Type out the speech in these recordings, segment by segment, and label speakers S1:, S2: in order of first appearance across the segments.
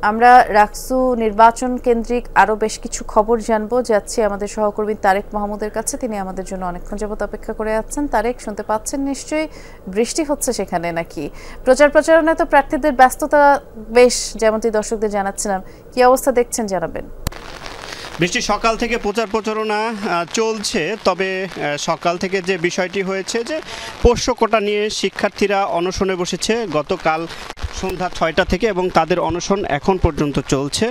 S1: আমরা রাকসু নির্বাচন কেন্দ্রিক আরো বেশ কিছু খবর জানবো যাচ্ছি আমাদের সহকর্মী তারেক মাহমুদের কাছে। তিনি আমাদের জন্য অনেকক্ষণ যাবত অপেক্ষা করে আছেন। তারেক, শুনতে পাচ্ছেন নিশ্চয়ই? বৃষ্টি হচ্ছে সেখানে নাকি? প্রচারণায় তো প্রার্থীদের ব্যস্ততা বেশ, যেমনটি দর্শকদের জানাচ্ছিলাম। কি অবস্থা দেখছেন জানাবেন।
S2: বৃষ্টি সকাল থেকে প্রচারণা চলছে, তবে সকাল থেকে যে বিষয়টি হয়েছে যে পোষ্য কোটা নিয়ে শিক্ষার্থীরা অনশনে বসেছে গতকাল সন্ধ্যা ৬টা থেকে এবং তাদের অনশন এখন পর্যন্ত চলছে।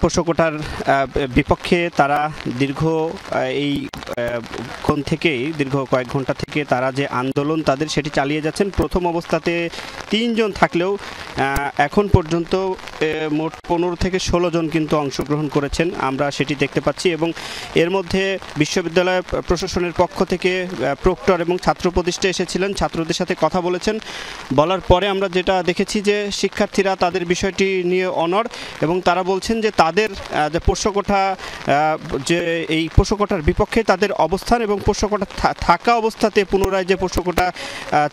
S2: পোষ্য কোটার বিপক্ষে তারা দীর্ঘ কয়েক ঘন্টা থেকে তারা যে আন্দোলন তাদের সেটি চালিয়ে যাচ্ছেন। প্রথম অবস্থাতে ৩ জন থাকলেও এখন পর্যন্ত মোট ১৫ থেকে ১৬ জন কিন্তু অংশগ্রহণ করেছেন, আমরা সেটি দেখতে পাচ্ছি। এবং এর মধ্যে বিশ্ববিদ্যালয় প্রশাসনের পক্ষ থেকে প্রক্টর এবং ছাত্র উপদেষ্টা এসেছিলেন, ছাত্রদের সাথে কথা বলেছেন। বলার পরে আমরা যেটা দেখেছি যে শিক্ষার্থীরা তাদের বিষয়টি নিয়ে অনড় এবং তারা বলছেন যে তাদের যে পোষ্য কোটা, যে এই পোষ্য কোটার বিপক্ষে তাদের অবস্থান এবং পোষ্য কোটা থাকা অবস্থাতে পুনরায় যে পোষ্য কোটা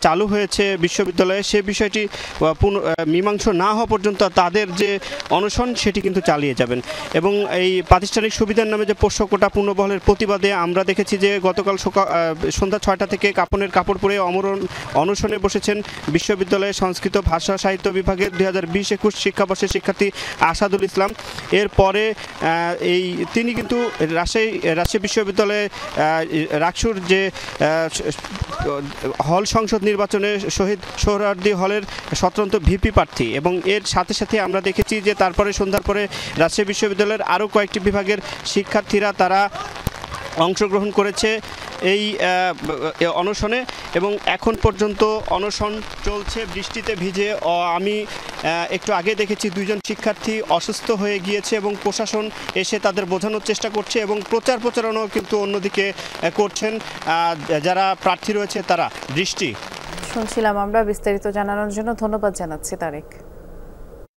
S2: চালু হয়েছে বিশ্ববিদ্যালয়ে, সে বিষয়টি মীমাংসা না হওয়া পর্যন্ত তাদের যে অনশন সেটি কিন্তু চালিয়ে যাবেন। এবং এই প্রাতিষ্ঠানিক সুবিধার নামে যে পোষ্য কোটা পুনর্বহালের প্রতিবাদে আমরা দেখেছি যে গতকাল সন্ধ্যা ৬টা থেকে কাপড়ের কাপড় পরে অনশনে বসেছেন বিশ্ববিদ্যালয়ের সংস্কৃত ভাষা সাহিত্য বিভাগের ২০২০-২১ শিক্ষাবর্ষের শিক্ষার্থী আসাদুল ইসলাম। এরপরে তিনি কিন্তু রাজশাহী বিশ্ববিদ্যালয়ে রাকসুর যে হল সংসদ নির্বাচনে শহীদ সোহরাওয়ার্দী হলের স্বতন্ত্র ভিপি প্রার্থী। এবং এর সাথে সাথে আমরা দেখেছি যে তারপরে সন্ধ্যার পরে রাজশাহী বিশ্ববিদ্যালয়ের আরও কয়েকটি বিভাগের শিক্ষার্থীরা তারা অংশগ্রহণ করেছে এই অনশনে এবং এখন পর্যন্ত অনশন চলছে বৃষ্টিতে ভিজে। আমি একটু আগে দেখেছি 2 জন শিক্ষার্থী অসুস্থ হয়ে গিয়েছে এবং প্রশাসন এসে তাদের বোঝানোর চেষ্টা করছে এবং প্রচারণাও কিন্তু অন্যদিকে করছেন যারা প্রার্থী রয়েছে তারা। বৃষ্টি
S1: শুনছিলাম আমরা, বিস্তারিত জানানোর জন্য ধন্যবাদ জানাচ্ছি তারেক।